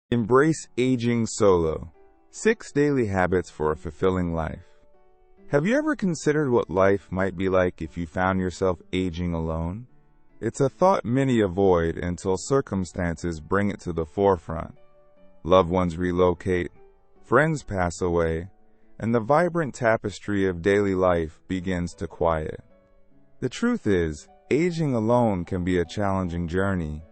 Embrace aging solo. 6 daily habits for a fulfilling life. Have you ever considered what life might be like if you found yourself aging alone? It's a thought many avoid until circumstances bring it to the forefront. Loved ones relocate, friends pass away, and the vibrant tapestry of daily life begins to quiet. The truth is, aging alone can be a challenging journey,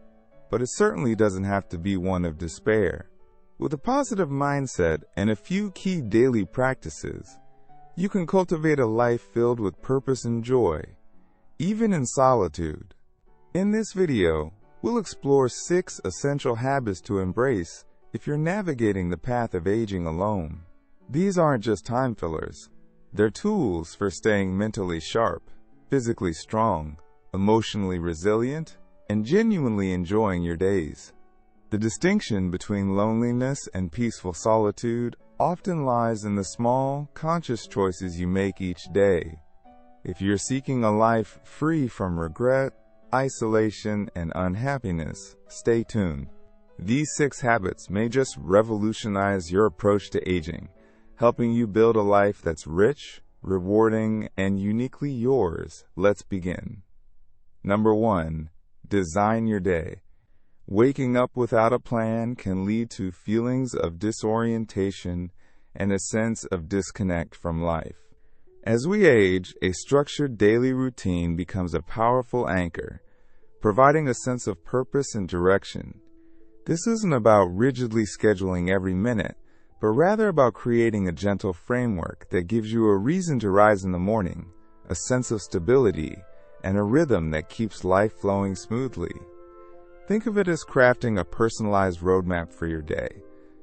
but it certainly doesn't have to be one of despair. With a positive mindset and a few key daily practices, you can cultivate a life filled with purpose and joy, even in solitude. In this video, we'll explore 6 essential habits to embrace if you're navigating the path of aging alone. These aren't just time fillers. They're tools for staying mentally sharp, physically strong, emotionally resilient, and genuinely enjoying your days. The distinction between loneliness and peaceful solitude often lies in the small, conscious choices you make each day. If you're seeking a life free from regret, isolation, and unhappiness, stay tuned. These 6 habits may just revolutionize your approach to aging, helping you build a life that's rich, rewarding, and uniquely yours. Let's begin. Number 1. Design your day. Waking up without a plan can lead to feelings of disorientation and a sense of disconnect from life. As we age, a structured daily routine becomes a powerful anchor, providing a sense of purpose and direction. This isn't about rigidly scheduling every minute, but rather about creating a gentle framework that gives you a reason to rise in the morning, a sense of stability, and a rhythm that keeps life flowing smoothly. Think of it as crafting a personalized roadmap for your day,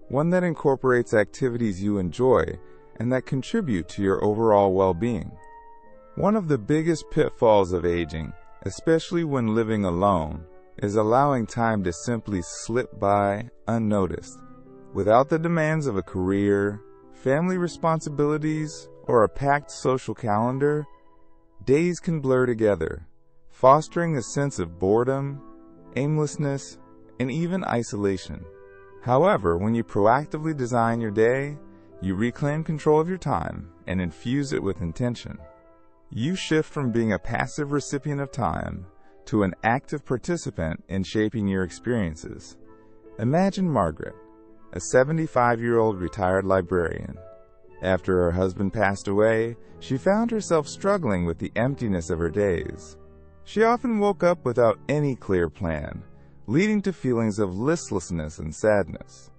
one that incorporates activities you enjoy and that contribute to your overall well-being. One of the biggest pitfalls of aging, especially when living alone, is allowing time to simply slip by unnoticed. Without the demands of a career, family responsibilities, or a packed social calendar, days can blur together, fostering a sense of boredom, aimlessness, and even isolation. However, when you proactively design your day, you reclaim control of your time and infuse it with intention. You shift from being a passive recipient of time to an active participant in shaping your experiences. Imagine Margaret, a 75-year-old retired librarian. After her husband passed away, she found herself struggling with the emptiness of her days. She often woke up without any clear plan, leading to feelings of listlessness and sadness.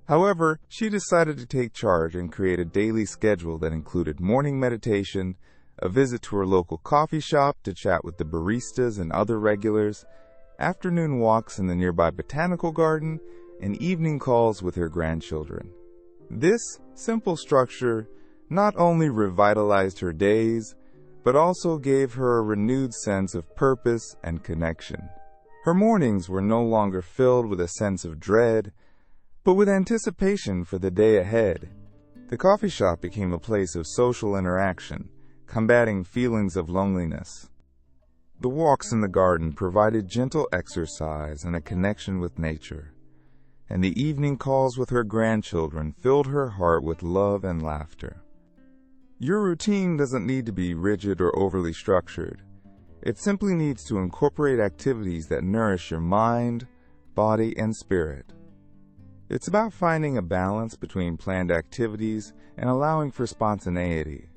However, she decided to take charge and create a daily schedule that included morning meditation, a visit to her local coffee shop to chat with the baristas and other regulars, afternoon walks in the nearby botanical garden, and evening calls with her grandchildren. This simple structure not only revitalized her days, but also gave her a renewed sense of purpose and connection. Her mornings were no longer filled with a sense of dread, but with anticipation for the day ahead. The coffee shop became a place of social interaction, combating feelings of loneliness. The walks in the garden provided gentle exercise and a connection with nature, and the evening calls with her grandchildren filled her heart with love and laughter. Your routine doesn't need to be rigid or overly structured. It simply needs to incorporate activities that nourish your mind, body, and spirit. It's about finding a balance between planned activities and allowing for spontaneity.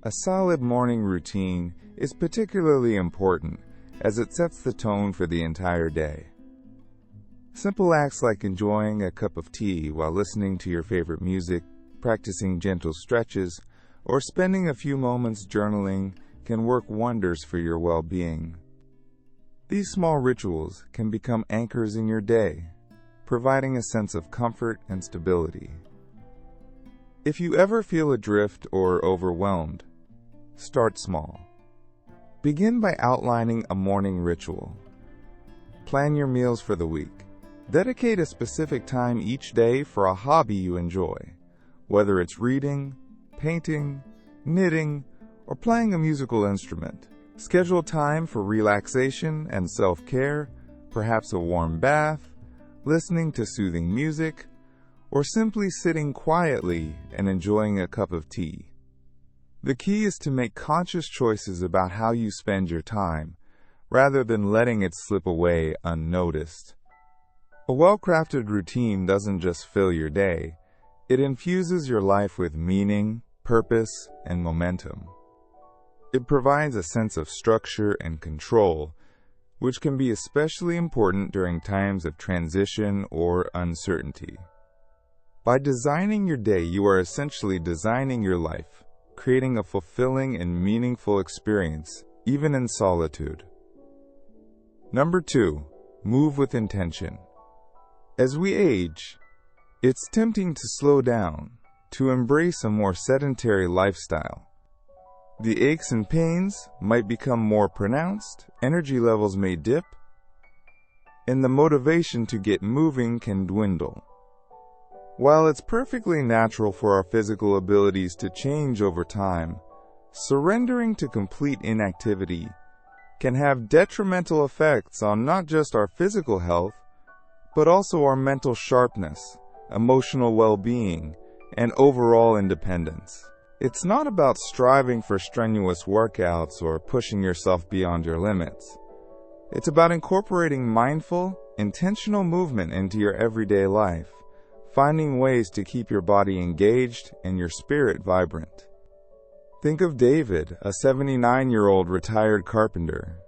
A solid morning routine is particularly important as it sets the tone for the entire day. Simple acts like enjoying a cup of tea while listening to your favorite music, practicing gentle stretches, or spending a few moments journaling can work wonders for your well-being. These small rituals can become anchors in your day, providing a sense of comfort and stability. If you ever feel adrift or overwhelmed, start small. Begin by outlining a morning ritual. Plan your meals for the week. Dedicate a specific time each day for a hobby you enjoy, whether it's reading, painting, knitting, or playing a musical instrument. Schedule time for relaxation and self-care, perhaps a warm bath, listening to soothing music, or simply sitting quietly and enjoying a cup of tea. The key is to make conscious choices about how you spend your time, rather than letting it slip away unnoticed. A well-crafted routine doesn't just fill your day, it infuses your life with meaning, purpose, and momentum. It provides a sense of structure and control, which can be especially important during times of transition or uncertainty. By designing your day, you are essentially designing your life, creating a fulfilling and meaningful experience, even in solitude. Number 2, move with intention. As we age, it's tempting to slow down, to embrace a more sedentary lifestyle. The aches and pains might become more pronounced, energy levels may dip, and the motivation to get moving can dwindle. While it's perfectly natural for our physical abilities to change over time, surrendering to complete inactivity can have detrimental effects on not just our physical health, but also our mental sharpness, emotional well-being, and overall independence. It's not about striving for strenuous workouts or pushing yourself beyond your limits. It's about incorporating mindful, intentional movement into your everyday life, finding ways to keep your body engaged and your spirit vibrant. Think of David, a 79-year-old retired carpenter.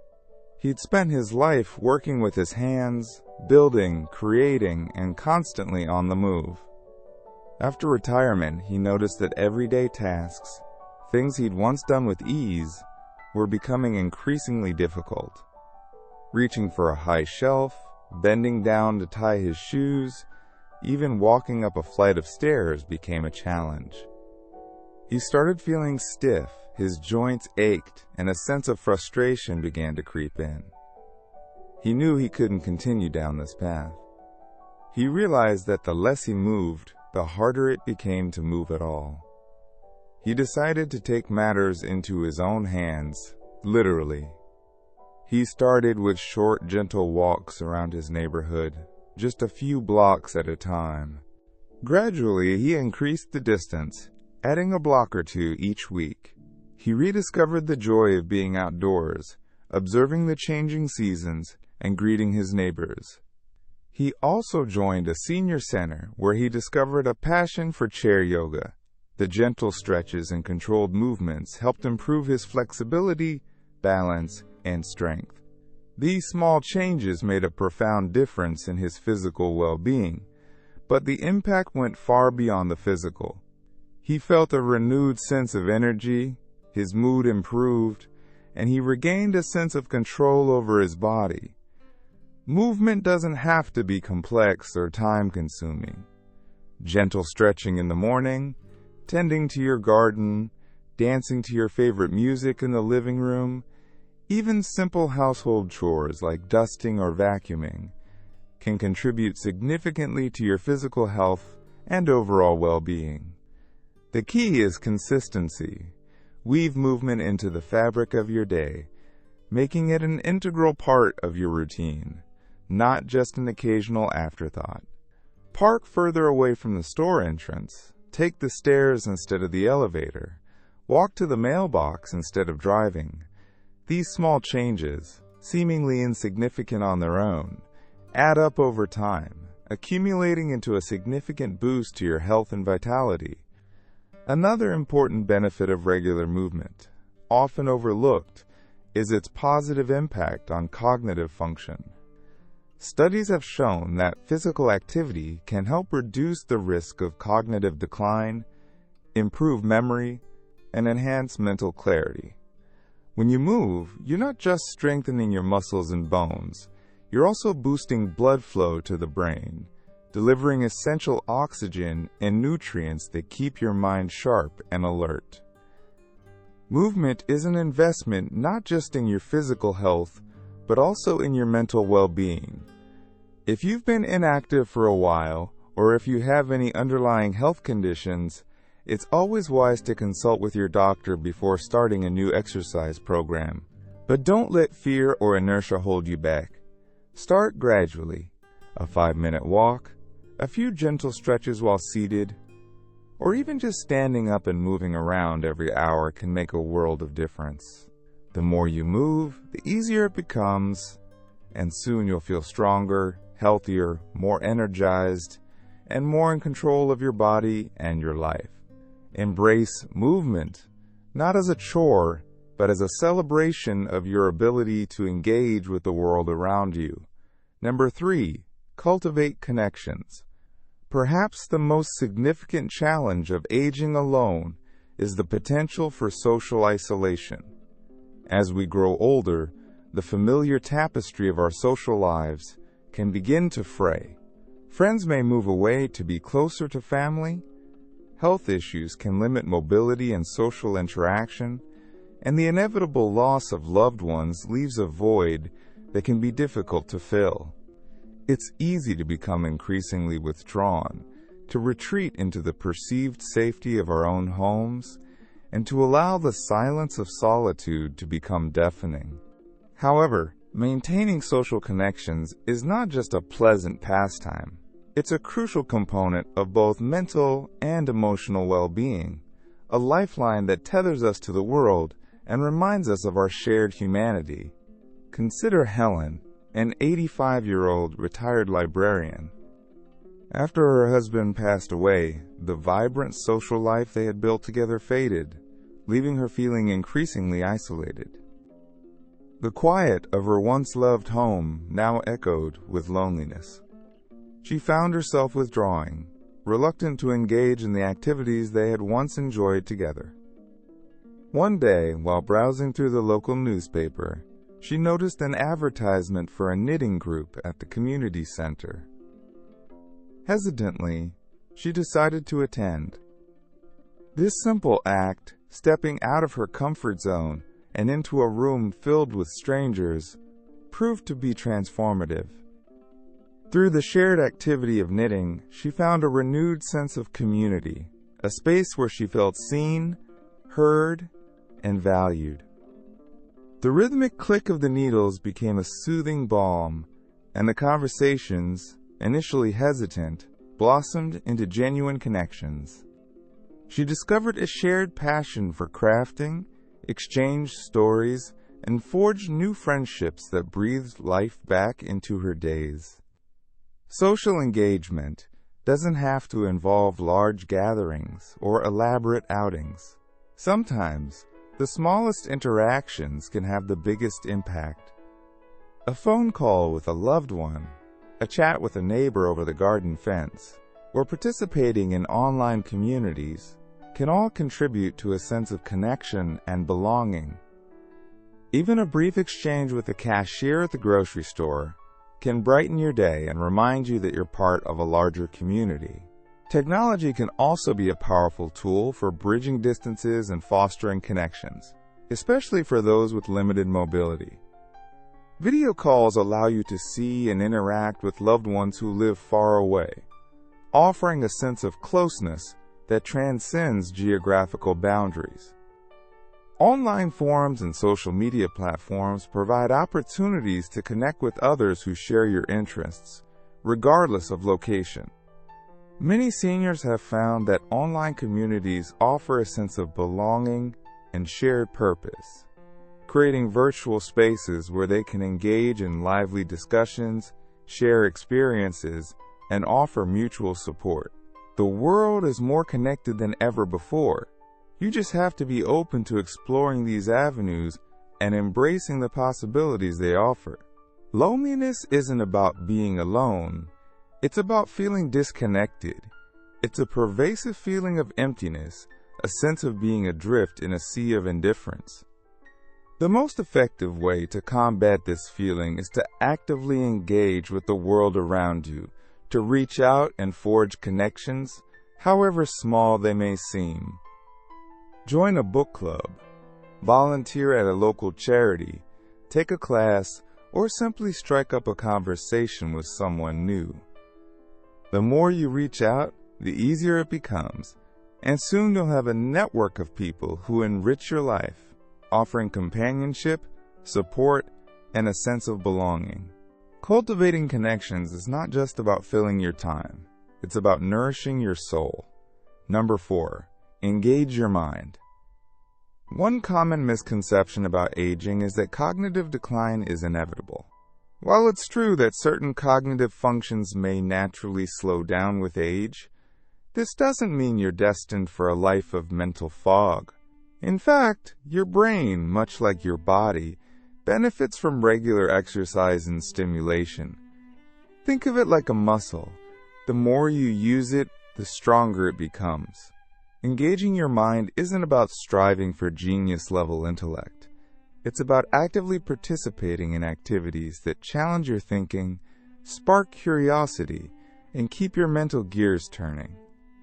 He'd spent his life working with his hands, building, creating, and constantly on the move. After retirement, he noticed that everyday tasks, things he'd once done with ease, were becoming increasingly difficult. Reaching for a high shelf, bending down to tie his shoes, even walking up a flight of stairs became a challenge. He started feeling stiff, his joints ached, and a sense of frustration began to creep in. He knew he couldn't continue down this path. He realized that the less he moved, the harder it became to move at all. He decided to take matters into his own hands, literally. He started with short, gentle walks around his neighborhood, just a few blocks at a time. Gradually, he increased the distance, adding a block or two each week. He rediscovered the joy of being outdoors, observing the changing seasons, and greeting his neighbors. He also joined a senior center where he discovered a passion for chair yoga. The gentle stretches and controlled movements helped improve his flexibility, balance, and strength. These small changes made a profound difference in his physical well-being, but the impact went far beyond the physical. He felt a renewed sense of energy, his mood improved, and he regained a sense of control over his body. Movement doesn't have to be complex or time-consuming. Gentle stretching in the morning, tending to your garden, dancing to your favorite music in the living room, even simple household chores like dusting or vacuuming can contribute significantly to your physical health and overall well-being. The key is consistency. Weave movement into the fabric of your day, making it an integral part of your routine, not just an occasional afterthought. Park further away from the store entrance. Take the stairs instead of the elevator. Walk to the mailbox instead of driving. These small changes, seemingly insignificant on their own, add up over time, accumulating into a significant boost to your health and vitality. Another important benefit of regular movement, often overlooked, is its positive impact on cognitive function. Studies have shown that physical activity can help reduce the risk of cognitive decline, improve memory, and enhance mental clarity. When you move, you're not just strengthening your muscles and bones, you're also boosting blood flow to the brain, delivering essential oxygen and nutrients that keep your mind sharp and alert. Movement is an investment not just in your physical health, but also in your mental well-being. If you've been inactive for a while, or if you have any underlying health conditions, it's always wise to consult with your doctor before starting a new exercise program. But don't let fear or inertia hold you back. Start gradually. A 5-minute walk, a few gentle stretches while seated, or even just standing up and moving around every hour can make a world of difference. The more you move, the easier it becomes, and soon you'll feel stronger, healthier, more energized, and more in control of your body and your life. Embrace movement, not as a chore, but as a celebration of your ability to engage with the world around you. Number 3, cultivate connections. Perhaps the most significant challenge of aging alone is the potential for social isolation. As we grow older, the familiar tapestry of our social lives can begin to fray. Friends may move away to be closer to family, health issues can limit mobility and social interaction, and the inevitable loss of loved ones leaves a void that can be difficult to fill. It's easy to become increasingly withdrawn, to retreat into the perceived safety of our own homes, and to allow the silence of solitude to become deafening. However, maintaining social connections is not just a pleasant pastime. It's a crucial component of both mental and emotional well-being, a lifeline that tethers us to the world and reminds us of our shared humanity. Consider Helen, an 85-year-old retired librarian. After her husband passed away, the vibrant social life they had built together faded, leaving her feeling increasingly isolated. The quiet of her once-loved home now echoed with loneliness. She found herself withdrawing, reluctant to engage in the activities they had once enjoyed together. One day, while browsing through the local newspaper, she noticed an advertisement for a knitting group at the community center. Hesitantly, she decided to attend. This simple act, stepping out of her comfort zone and into a room filled with strangers, proved to be transformative. Through the shared activity of knitting, she found a renewed sense of community, a space where she felt seen, heard, and valued. The rhythmic click of the needles became a soothing balm, and the conversations, initially hesitant, blossomed into genuine connections. She discovered a shared passion for crafting, exchanged stories, and forged new friendships that breathed life back into her days. Social engagement doesn't have to involve large gatherings or elaborate outings. Sometimes, the smallest interactions can have the biggest impact. A phone call with a loved one, a chat with a neighbor over the garden fence, or participating in online communities can all contribute to a sense of connection and belonging. Even a brief exchange with the cashier at the grocery store can brighten your day and remind you that you're part of a larger community. Technology can also be a powerful tool for bridging distances and fostering connections, especially for those with limited mobility. Video calls allow you to see and interact with loved ones who live far away, offering a sense of closeness that transcends geographical boundaries. Online forums and social media platforms provide opportunities to connect with others who share your interests, regardless of location. Many seniors have found that online communities offer a sense of belonging and shared purpose, creating virtual spaces where they can engage in lively discussions, share experiences, and offer mutual support. The world is more connected than ever before. You just have to be open to exploring these avenues and embracing the possibilities they offer. Loneliness isn't about being alone. It's about feeling disconnected. It's a pervasive feeling of emptiness, a sense of being adrift in a sea of indifference. The most effective way to combat this feeling is to actively engage with the world around you, to reach out and forge connections, however small they may seem. Join a book club, volunteer at a local charity, take a class, or simply strike up a conversation with someone new. The more you reach out, the easier it becomes, and soon you'll have a network of people who enrich your life, offering companionship, support, and a sense of belonging. Cultivating connections is not just about filling your time. It's about nourishing your soul. Number 4. Engage your mind. One common misconception about aging is that cognitive decline is inevitable. While it's true that certain cognitive functions may naturally slow down with age, this doesn't mean you're destined for a life of mental fog. In fact, your brain, much like your body, benefits from regular exercise and stimulation. Think of it like a muscle. The more you use it, the stronger it becomes. Engaging your mind isn't about striving for genius-level intellect. It's about actively participating in activities that challenge your thinking, spark curiosity, and keep your mental gears turning.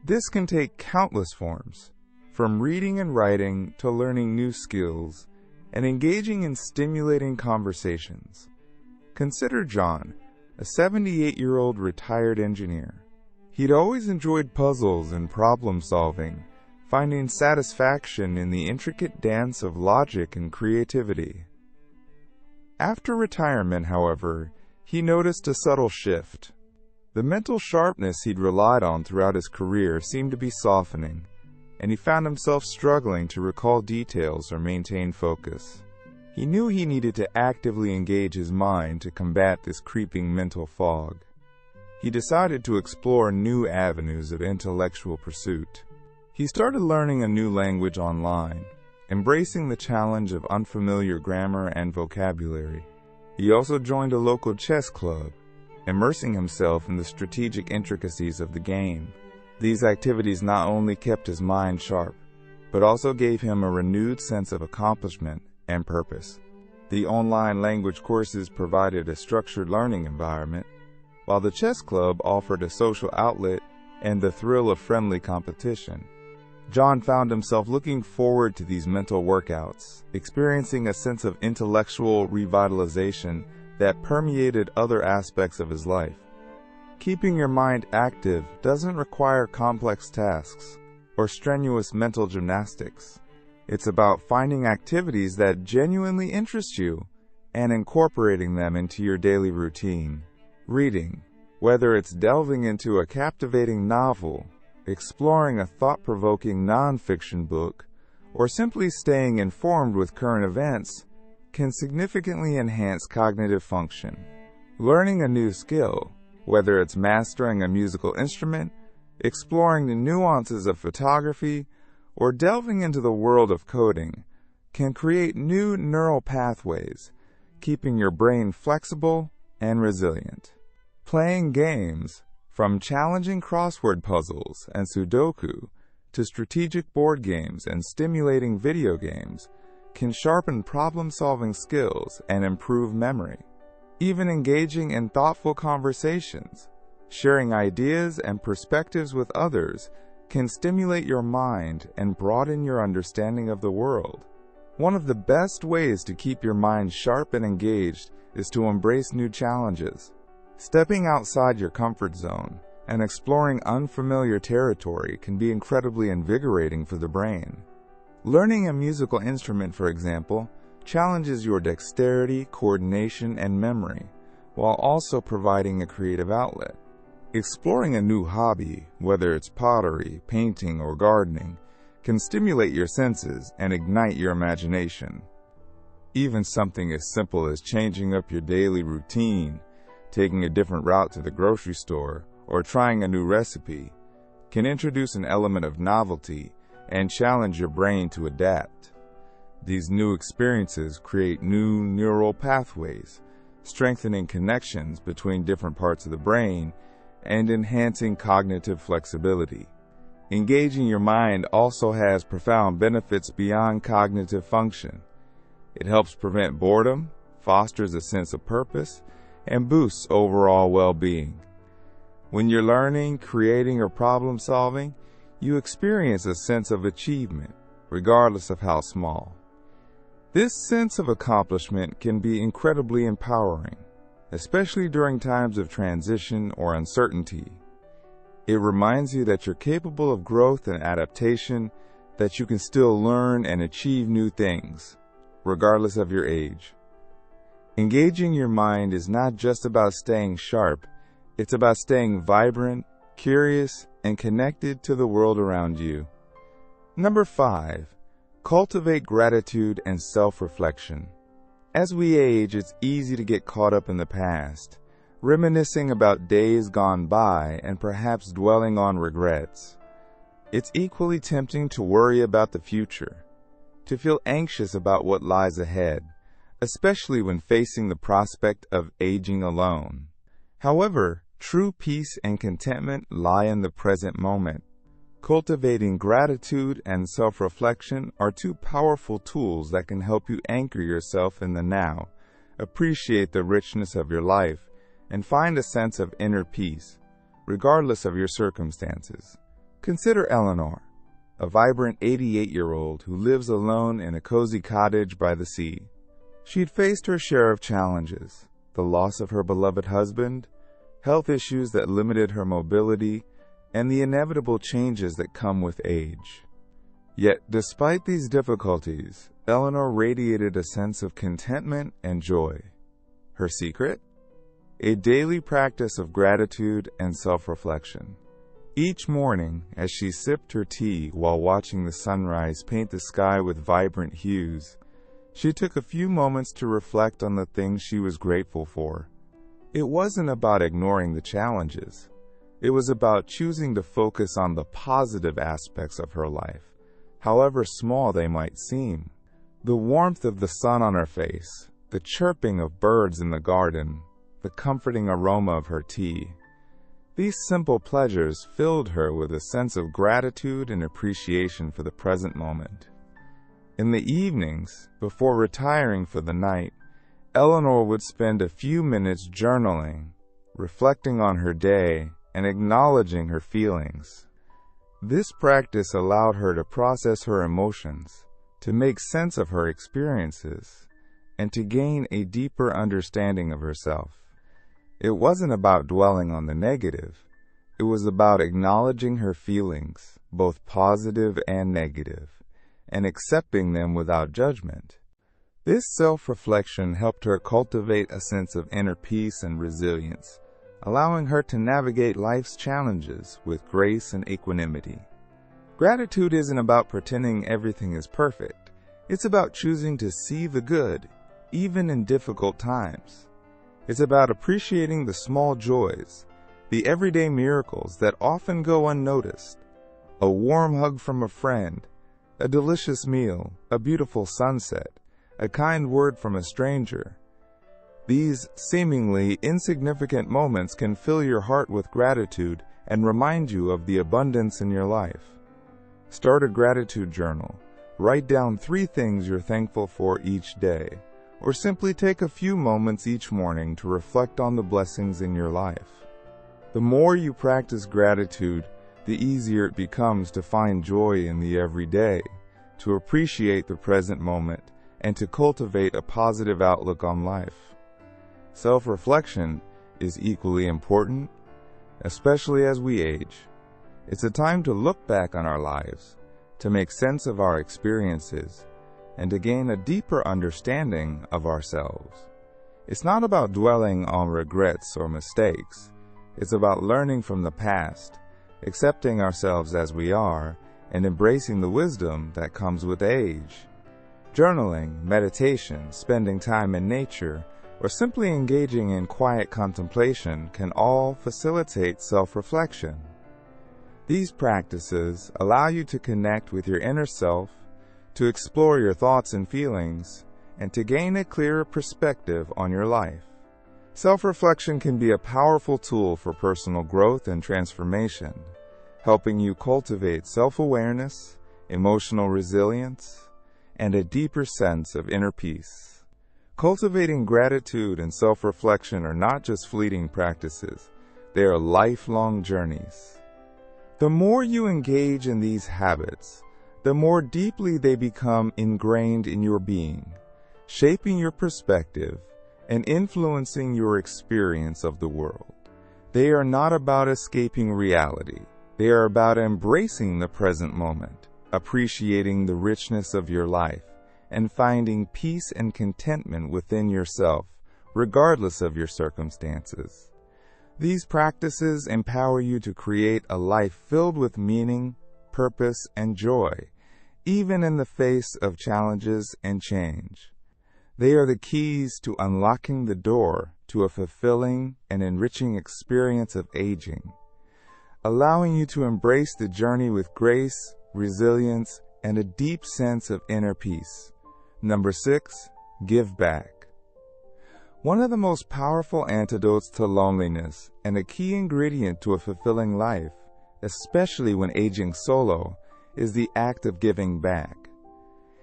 This can take countless forms, from reading and writing to learning new skills and engaging in stimulating conversations. Consider John, a 78-year-old retired engineer. He'd always enjoyed puzzles and problem-solving, finding satisfaction in the intricate dance of logic and creativity. After retirement, however, he noticed a subtle shift. The mental sharpness he'd relied on throughout his career seemed to be softening, and he found himself struggling to recall details or maintain focus. He knew he needed to actively engage his mind to combat this creeping mental fog. He decided to explore new avenues of intellectual pursuit. He started learning a new language online, embracing the challenge of unfamiliar grammar and vocabulary. He also joined a local chess club, immersing himself in the strategic intricacies of the game. These activities not only kept his mind sharp, but also gave him a renewed sense of accomplishment and purpose. The online language courses provided a structured learning environment, while the chess club offered a social outlet and the thrill of friendly competition. John found himself looking forward to these mental workouts, experiencing a sense of intellectual revitalization that permeated other aspects of his life. Keeping your mind active doesn't require complex tasks or strenuous mental gymnastics. It's about finding activities that genuinely interest you and incorporating them into your daily routine. Reading, whether it's delving into a captivating novel, exploring a thought-provoking nonfiction book, or simply staying informed with current events, can significantly enhance cognitive function. Learning a new skill, whether it's mastering a musical instrument, exploring the nuances of photography, or delving into the world of coding, can create new neural pathways, keeping your brain flexible and resilient. Playing games, from challenging crossword puzzles and Sudoku to strategic board games and stimulating video games, can sharpen problem-solving skills and improve memory. Even engaging in thoughtful conversations, sharing ideas and perspectives with others, can stimulate your mind and broaden your understanding of the world. One of the best ways to keep your mind sharp and engaged is to embrace new challenges. Stepping outside your comfort zone and exploring unfamiliar territory can be incredibly invigorating for the brain. Learning a musical instrument, for example, challenges your dexterity, coordination, and memory, while also providing a creative outlet. Exploring a new hobby, whether it's pottery, painting, or gardening, can stimulate your senses and ignite your imagination. Even something as simple as changing up your daily routine, taking a different route to the grocery store, or trying a new recipe, can introduce an element of novelty and challenge your brain to adapt. These new experiences create new neural pathways, strengthening connections between different parts of the brain and enhancing cognitive flexibility. Engaging your mind also has profound benefits beyond cognitive function. It helps prevent boredom, fosters a sense of purpose, and boosts overall well-being. When you're learning, creating, or problem-solving, you experience a sense of achievement, regardless of how small. This sense of accomplishment can be incredibly empowering, especially during times of transition or uncertainty. It reminds you that you're capable of growth and adaptation, that you can still learn and achieve new things, regardless of your age. Engaging your mind is not just about staying sharp, it's about staying vibrant, curious, and connected to the world around you. Number 5. Cultivate gratitude and self-reflection. As we age, it's easy to get caught up in the past, reminiscing about days gone by and perhaps dwelling on regrets. It's equally tempting to worry about the future, to feel anxious about what lies ahead, especially when facing the prospect of aging alone. However, true peace and contentment lie in the present moment. Cultivating gratitude and self-reflection are two powerful tools that can help you anchor yourself in the now, appreciate the richness of your life, and find a sense of inner peace, regardless of your circumstances. Consider Eleanor, a vibrant 88-year-old who lives alone in a cozy cottage by the sea. She'd faced her share of challenges: the loss of her beloved husband, health issues that limited her mobility, and the inevitable changes that come with age. Yet, despite these difficulties, Eleanor radiated a sense of contentment and joy. Her secret? A daily practice of gratitude and self-reflection. Each morning, as she sipped her tea while watching the sunrise paint the sky with vibrant hues, she took a few moments to reflect on the things she was grateful for. It wasn't about ignoring the challenges. It was about choosing to focus on the positive aspects of her life, however small they might seem. The warmth of the sun on her face, the chirping of birds in the garden, the comforting aroma of her tea. These simple pleasures filled her with a sense of gratitude and appreciation for the present moment. In the evenings, before retiring for the night, Eleanor would spend a few minutes journaling, reflecting on her day, and acknowledging her feelings. This practice allowed her to process her emotions, to make sense of her experiences, and to gain a deeper understanding of herself. It wasn't about dwelling on the negative. It was about acknowledging her feelings, both positive and negative, and accepting them without judgment. This self-reflection helped her cultivate a sense of inner peace and resilience, allowing her to navigate life's challenges with grace and equanimity. Gratitude isn't about pretending everything is perfect. It's about choosing to see the good, even in difficult times. It's about appreciating the small joys, the everyday miracles that often go unnoticed. A warm hug from a friend, a delicious meal, a beautiful sunset, a kind word from a stranger. These seemingly insignificant moments can fill your heart with gratitude and remind you of the abundance in your life. Start a gratitude journal. Write down 3 things you're thankful for each day, or simply take a few moments each morning to reflect on the blessings in your life. The more you practice gratitude, the easier it becomes to find joy in the everyday, to appreciate the present moment, and to cultivate a positive outlook on life. Self-reflection is equally important, especially as we age. It's a time to look back on our lives, to make sense of our experiences, and to gain a deeper understanding of ourselves. It's not about dwelling on regrets or mistakes. It's about learning from the past, accepting ourselves as we are, and embracing the wisdom that comes with age. Journaling, meditation, spending time in nature, or simply engaging in quiet contemplation can all facilitate self-reflection. These practices allow you to connect with your inner self, to explore your thoughts and feelings, and to gain a clearer perspective on your life. Self-reflection can be a powerful tool for personal growth and transformation, helping you cultivate self-awareness, emotional resilience, and a deeper sense of inner peace. Cultivating gratitude and self-reflection are not just fleeting practices, they are lifelong journeys. The more you engage in these habits, the more deeply they become ingrained in your being, shaping your perspective and influencing your experience of the world. They are not about escaping reality. They are about embracing the present moment, appreciating the richness of your life, and finding peace and contentment within yourself regardless of your circumstances. These practices empower you to create a life filled with meaning, purpose, and joy, even in the face of challenges and change. They are the keys to unlocking the door to a fulfilling and enriching experience of aging, allowing you to embrace the journey with grace, resilience, and a deep sense of inner peace. Number 6, give back. One of the most powerful antidotes to loneliness and a key ingredient to a fulfilling life, especially when aging solo, is the act of giving back.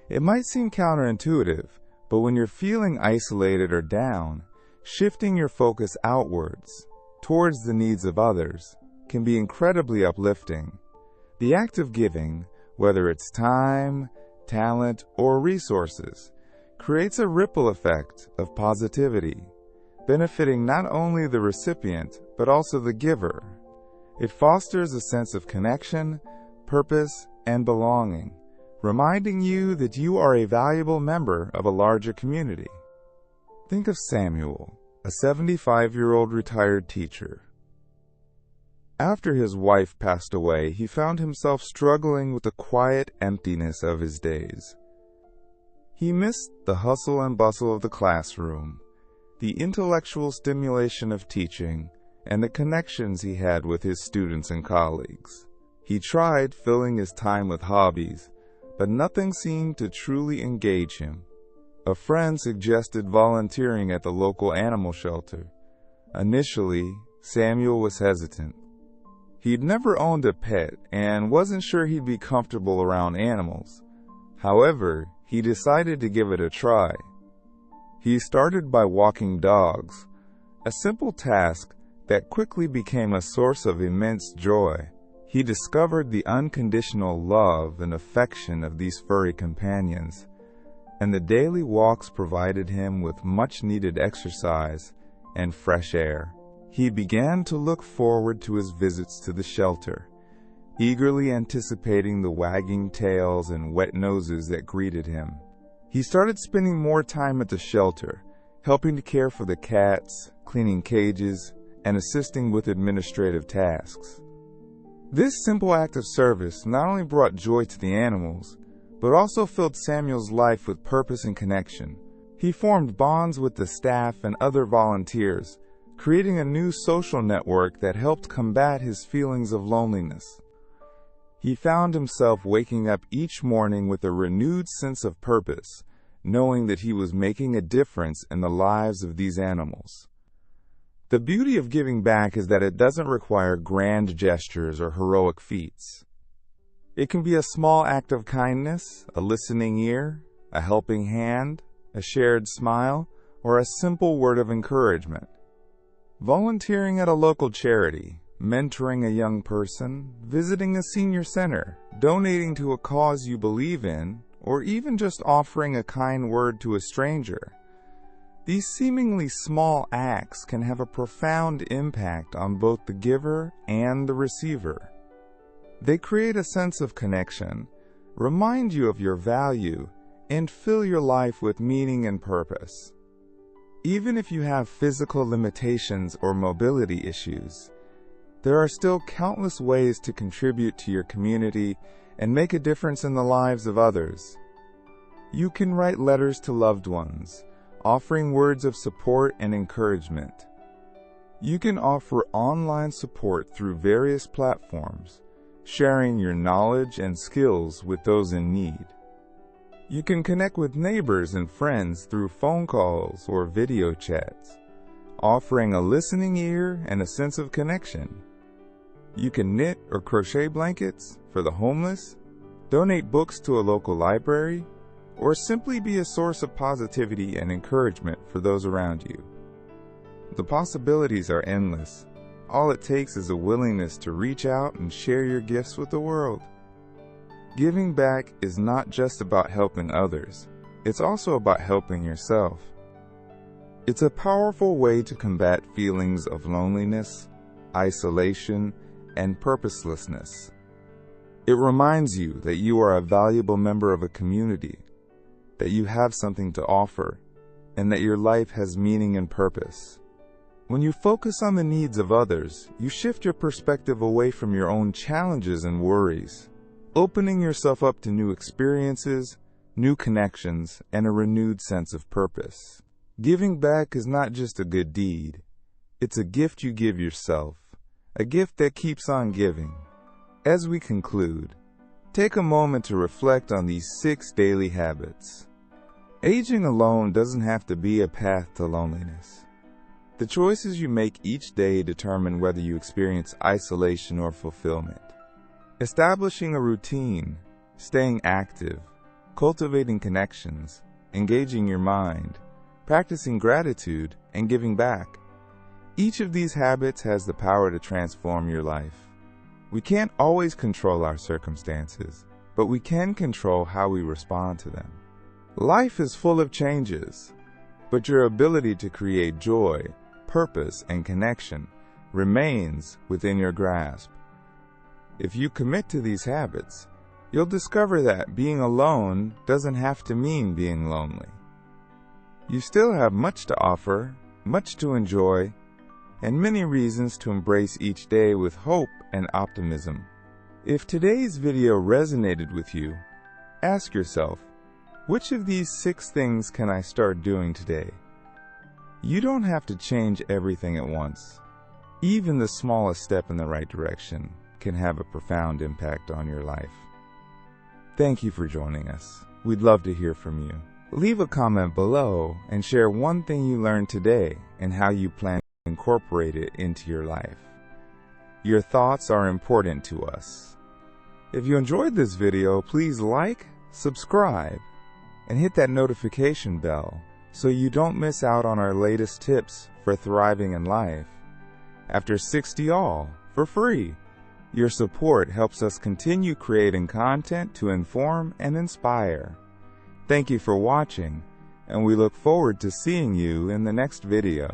It might seem counterintuitive, but when you're feeling isolated or down, shifting your focus outwards, towards the needs of others, can be incredibly uplifting. The act of giving, whether it's time, talent, or resources, creates a ripple effect of positivity, benefiting not only the recipient, but also the giver. It fosters a sense of connection, purpose, and belonging, reminding you that you are a valuable member of a larger community. Think of Samuel, a 75-year-old retired teacher. After his wife passed away, he found himself struggling with the quiet emptiness of his days. He missed the hustle and bustle of the classroom, the intellectual stimulation of teaching, and the connections he had with his students and colleagues. He tried filling his time with hobbies, but nothing seemed to truly engage him. A friend suggested volunteering at the local animal shelter. Initially, Samuel was hesitant. He'd never owned a pet and wasn't sure he'd be comfortable around animals. However, he decided to give it a try. He started by walking dogs, a simple task that quickly became a source of immense joy. He discovered the unconditional love and affection of these furry companions, and the daily walks provided him with much-needed exercise and fresh air. He began to look forward to his visits to the shelter, eagerly anticipating the wagging tails and wet noses that greeted him. He started spending more time at the shelter, helping to care for the cats, cleaning cages, and assisting with administrative tasks. This simple act of service not only brought joy to the animals, but also filled Samuel's life with purpose and connection. He formed bonds with the staff and other volunteers, creating a new social network that helped combat his feelings of loneliness. He found himself waking up each morning with a renewed sense of purpose, knowing that he was making a difference in the lives of these animals. The beauty of giving back is that it doesn't require grand gestures or heroic feats. It can be a small act of kindness, a listening ear, a helping hand, a shared smile, or a simple word of encouragement. Volunteering at a local charity, mentoring a young person, visiting a senior center, donating to a cause you believe in, or even just offering a kind word to a stranger. These seemingly small acts can have a profound impact on both the giver and the receiver. They create a sense of connection, remind you of your value, and fill your life with meaning and purpose. Even if you have physical limitations or mobility issues, there are still countless ways to contribute to your community and make a difference in the lives of others. You can write letters to loved ones, offering words of support and encouragement. You can offer online support through various platforms, sharing your knowledge and skills with those in need. You can connect with neighbors and friends through phone calls or video chats, offering a listening ear and a sense of connection. You can knit or crochet blankets for the homeless, donate books to a local library, or simply be a source of positivity and encouragement for those around you. The possibilities are endless. All it takes is a willingness to reach out and share your gifts with the world. Giving back is not just about helping others, it's also about helping yourself. It's a powerful way to combat feelings of loneliness, isolation, and purposelessness. It reminds you that you are a valuable member of a community, that you have something to offer, and that your life has meaning and purpose. When you focus on the needs of others, you shift your perspective away from your own challenges and worries, opening yourself up to new experiences, new connections, and a renewed sense of purpose. Giving back is not just a good deed. It's a gift you give yourself, a gift that keeps on giving. As we conclude, take a moment to reflect on these 6 daily habits. Aging alone doesn't have to be a path to loneliness. The choices you make each day determine whether you experience isolation or fulfillment. Establishing a routine, staying active, cultivating connections, engaging your mind, practicing gratitude, and giving back. Each of these habits has the power to transform your life. We can't always control our circumstances, but we can control how we respond to them. Life is full of changes, but your ability to create joy, purpose, and connection remains within your grasp. If you commit to these habits, you'll discover that being alone doesn't have to mean being lonely. You still have much to offer, much to enjoy, and many reasons to embrace each day with hope and optimism. If today's video resonated with you, ask yourself, which of these 6 things can I start doing today? You don't have to change everything at once. Even the smallest step in the right direction can have a profound impact on your life. Thank you for joining us. We'd love to hear from you. Leave a comment below and share one thing you learned today and how you plan to incorporate it into your life. Your thoughts are important to us. If you enjoyed this video, please like, subscribe, and hit that notification bell so you don't miss out on our latest tips for thriving in life. After 60 all, for free. Your support helps us continue creating content to inform and inspire. Thank you for watching, and we look forward to seeing you in the next video.